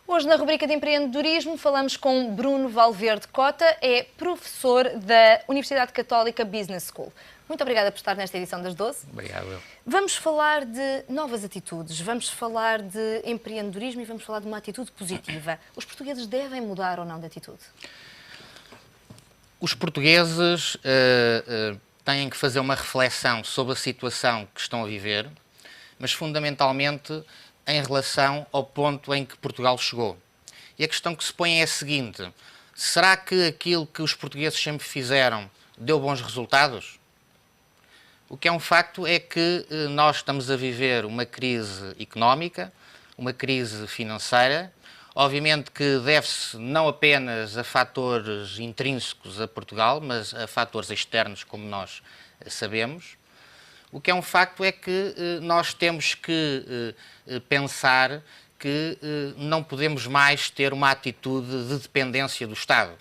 Hoje, na rubrica de empreendedorismo, falamos com Bruno Valverde Cota, é professor da Universidade Católica Business School. Muito obrigada por estar nesta edição das 12. Obrigado, eu. Vamos falar de novas atitudes, vamos falar de empreendedorismo e vamos falar de uma atitude positiva. Os portugueses devem mudar ou não de atitude? Os portugueses têm que fazer uma reflexão sobre a situação que estão a viver, mas fundamentalmente em relação ao ponto em que Portugal chegou. E a questão que se põe é a seguinte: será que aquilo que os portugueses sempre fizeram deu bons resultados? O que é um facto é que nós estamos a viver uma crise económica, uma crise financeira, obviamente que deve-se não apenas a fatores intrínsecos a Portugal, mas a fatores externos, como nós sabemos. O que é um facto é que nós temos que pensar que não podemos mais ter uma atitude de dependência do Estado.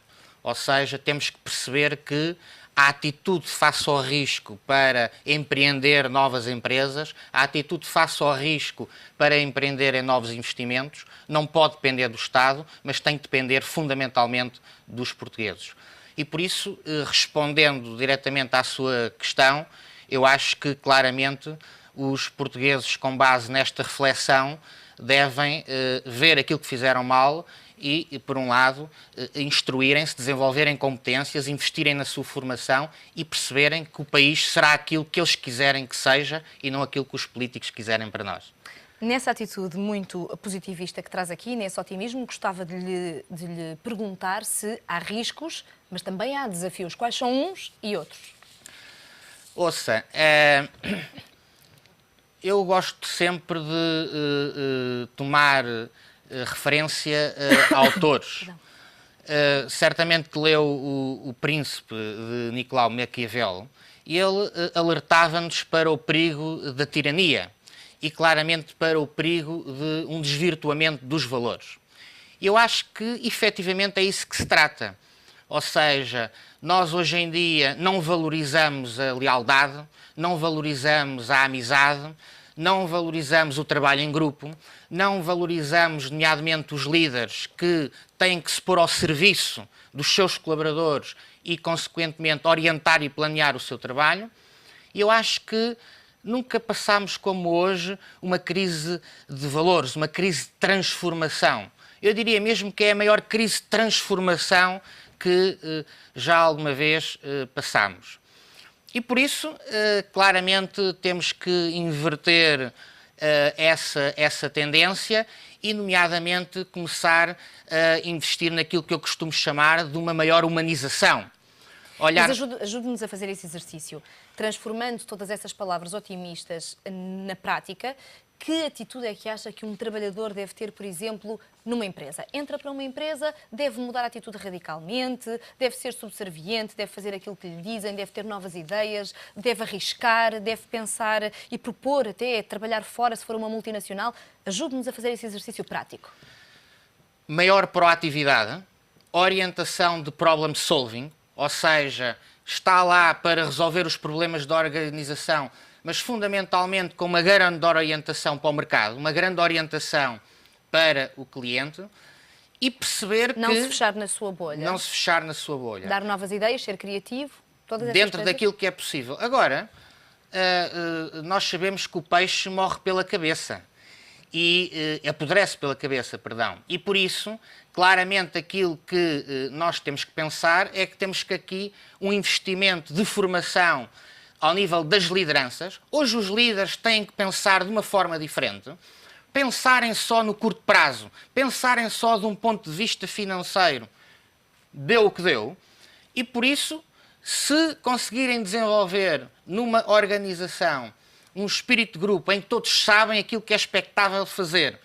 Ou seja, temos que perceber que a atitude face ao risco para empreender novas empresas, a atitude face ao risco para empreender em novos investimentos, não pode depender do Estado, mas tem que depender fundamentalmente dos portugueses. E por isso, respondendo diretamente à sua questão, eu acho que claramente os portugueses, com base nesta reflexão, devem ver aquilo que fizeram mal e, por um lado, instruírem-se, desenvolverem competências, investirem na sua formação e perceberem que o país será aquilo que eles quiserem que seja e não aquilo que os políticos quiserem para nós. Nessa atitude muito positivista que traz aqui, nesse otimismo, gostava de lhe perguntar se há riscos, mas também há desafios. Quais são uns e outros? Ouça, eu gosto sempre de tomar referência a autores. Certamente que leu o Príncipe de Nicolau Maquiavel e ele alertava-nos para o perigo da tirania e claramente para o perigo de um desvirtuamento dos valores. Eu acho que efetivamente é isso que se trata. Ou seja, nós hoje em dia não valorizamos a lealdade, não valorizamos a amizade, não valorizamos o trabalho em grupo, não valorizamos, nomeadamente, os líderes que têm que se pôr ao serviço dos seus colaboradores e, consequentemente, orientar e planear o seu trabalho. E eu acho que nunca passámos como hoje uma crise de valores, uma crise de transformação. Eu diria mesmo que é a maior crise de transformação que já alguma vez passámos. E por isso, claramente, temos que inverter essa tendência e, nomeadamente, começar a investir naquilo que eu costumo chamar de uma maior humanização. Mas ajude-nos a fazer esse exercício, transformando todas essas palavras otimistas na prática. Que atitude é que acha que um trabalhador deve ter, por exemplo, numa empresa? Entra para uma empresa, deve mudar a atitude radicalmente, deve ser subserviente, deve fazer aquilo que lhe dizem, deve ter novas ideias, deve arriscar, deve pensar e propor até trabalhar fora se for uma multinacional. Ajude-nos a fazer esse exercício prático. Maior proatividade, orientação de problem solving, ou seja, está lá para resolver os problemas da organização, mas fundamentalmente com uma grande orientação para o mercado, uma grande orientação para o cliente e perceber que... Não se fechar na sua bolha. Não se fechar na sua bolha. Dar novas ideias, ser criativo, todas essas dentro coisas. daquilo que é possível. Agora, nós sabemos que o peixe morre pela cabeça. E apodrece pela cabeça, perdão. E por isso, claramente, aquilo que nós temos que pensar é que temos que aqui um investimento de formação ao nível das lideranças. Hoje os líderes têm que pensar de uma forma diferente, pensarem só no curto prazo, pensarem só de um ponto de vista financeiro, deu o que deu, e por isso, se conseguirem desenvolver numa organização um espírito de grupo em que todos sabem aquilo que é expectável fazer,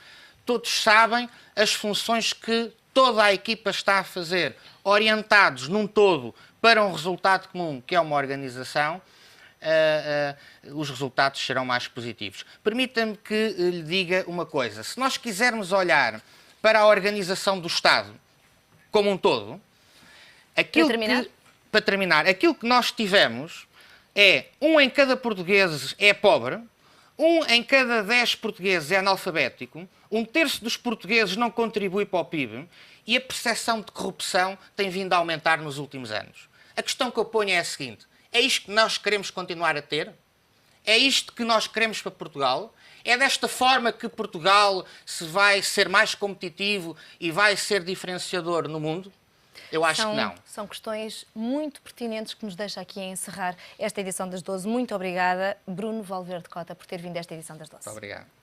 todos sabem as funções que toda a equipa está a fazer, orientados num todo para um resultado comum, que é uma organização, os resultados serão mais positivos. Permita-me que lhe diga uma coisa. Se nós quisermos olhar para a organização do Estado como um todo, para terminar, aquilo que nós tivemos é 1 em cada português é pobre, 1 em cada 10 portugueses é analfabético, 1/3 dos portugueses não contribui para o PIB e a percepção de corrupção tem vindo a aumentar nos últimos anos. A questão que eu ponho é a seguinte: é isto que nós queremos continuar a ter? É isto que nós queremos para Portugal? É desta forma que Portugal se vai ser mais competitivo e vai ser diferenciador no mundo? Eu acho que não. São questões muito pertinentes que nos deixa aqui a encerrar esta edição das 12. Muito obrigada, Bruno Valverde Cota, por ter vindo a esta edição das 12. Muito obrigado.